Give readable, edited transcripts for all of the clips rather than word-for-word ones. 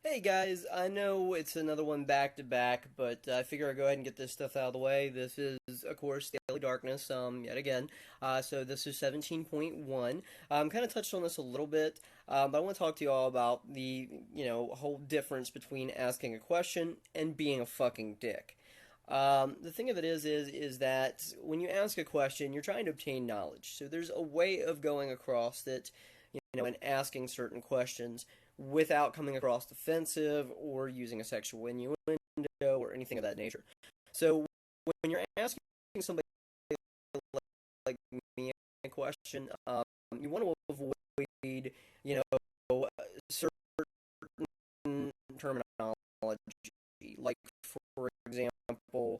Hey guys, I know it's another one back to back, but I figure I'll go ahead and get this stuff out of the way. This is, of course, Daily Darkness, yet again. So this is 17.1. Kind of touched on this a little bit, but I want to talk to you all about the, whole difference between asking a question and being a fucking dick. The thing of it is that when you ask a question, you're trying to obtain knowledge. So there's a way of going across it, and asking certain questions without coming across offensive or using a sexual innuendo or anything of that nature. So when you're asking somebody like me a question, you want to avoid, certain terminology, like for example,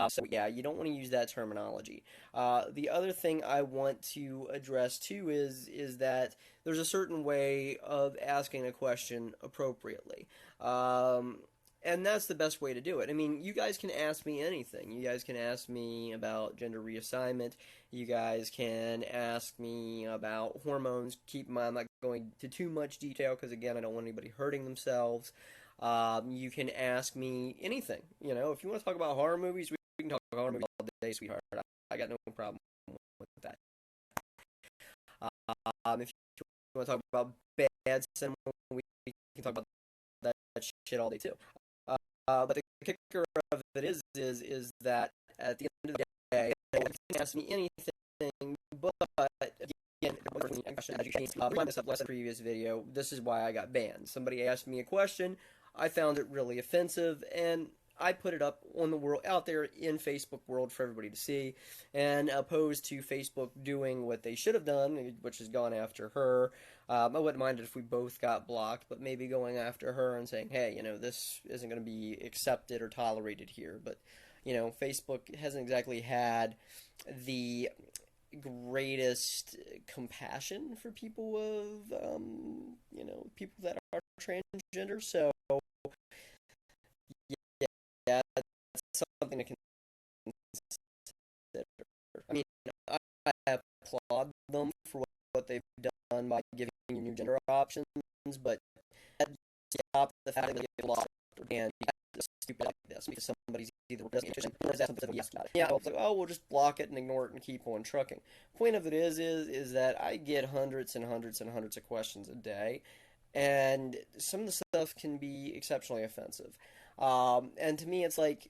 so yeah, you don't want to use that terminology. The other thing I want to address too is that there's a certain way of asking a question appropriately. And that's the best way to do it. I mean, you guys can ask me anything. You guys can ask me about gender reassignment. You guys can ask me about hormones. Keep in mind, I'm not going into too much detail because, again, I don't want anybody hurting themselves. You can ask me anything. If you want to talk about horror movies, we can talk about horror movies all day, sweetheart. I got no problem with that. If you want to talk about bad cinema, we can talk about that shit all day too. But the kicker of it is that at the end of the day, you can ask me anything, but again, I brought this up last previous video. This is why I got banned. Somebody asked me a question. I found it really offensive, and I put it up on the world out there in Facebook world for everybody to see, and opposed to Facebook doing what they should have done, which is gone after her. I wouldn't mind it if we both got blocked, but maybe going after her and saying, hey, this isn't going to be accepted or tolerated here. But Facebook hasn't exactly had the greatest compassion for people of people that are transgender. So yeah, that's something to consider. I mean, I applaud them for what they've done by giving you new gender options, but that stop the fact that they get lost and stupid like this because somebody's either doesn't interested or has something yes about it. Yeah, it's like, oh, we'll just block it and ignore it and keep on trucking. Point of it is that I get hundreds and hundreds and hundreds of questions a day, and some of the stuff can be exceptionally offensive. And to me, it's like,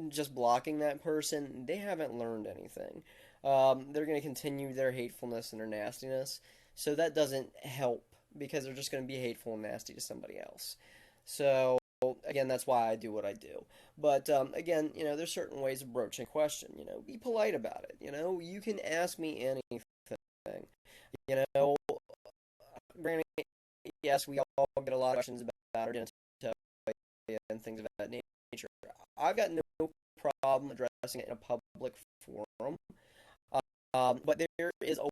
just blocking that person, they haven't learned anything. They're going to continue their hatefulness and their nastiness. So that doesn't help because they're just going to be hateful and nasty to somebody else. So, again, that's why I do what I do. But, again, there's certain ways of broaching a question. Be polite about it. You can ask me anything. Granted, yes, we all get a lot of questions about our genitalia and things of that nature. I've got no problem addressing it in a public forum, but there is a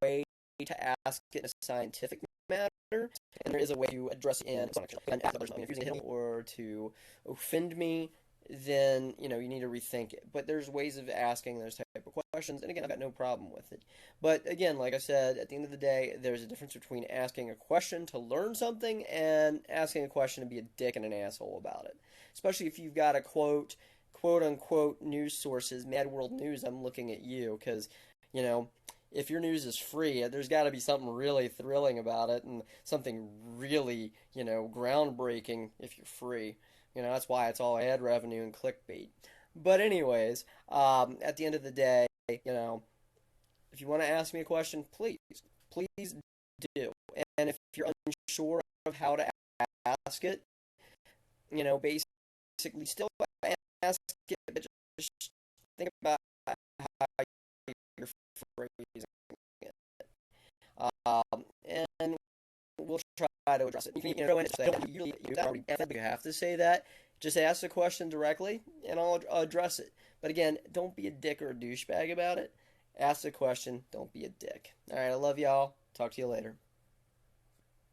way to ask it in a scientific matter, and there is a way to address it in if using it or to offend me, then you need to rethink it. But there's ways of asking those type of questions, and again, I've got no problem with it. But again, like I said, at the end of the day, there's a difference between asking a question to learn something and asking a question to be a dick and an asshole about it. Especially if you've got a quote unquote news sources, Mad World News. I'm looking at you because if your news is free, there's got to be something really thrilling about it and something really, groundbreaking if you're free. That's why it's all ad revenue and clickbait. But anyways, at the end of the day, if you want to ask me a question, please do. And if you're unsure of how to ask it, basically still ask it, but just think about how you're phrasing it. And we'll try to address it. You can go in and say, you have to say that. Just ask the question directly, and I'll address it. But again, don't be a dick or a douchebag about it. Ask the question. Don't be a dick. All right, I love y'all. Talk to you later.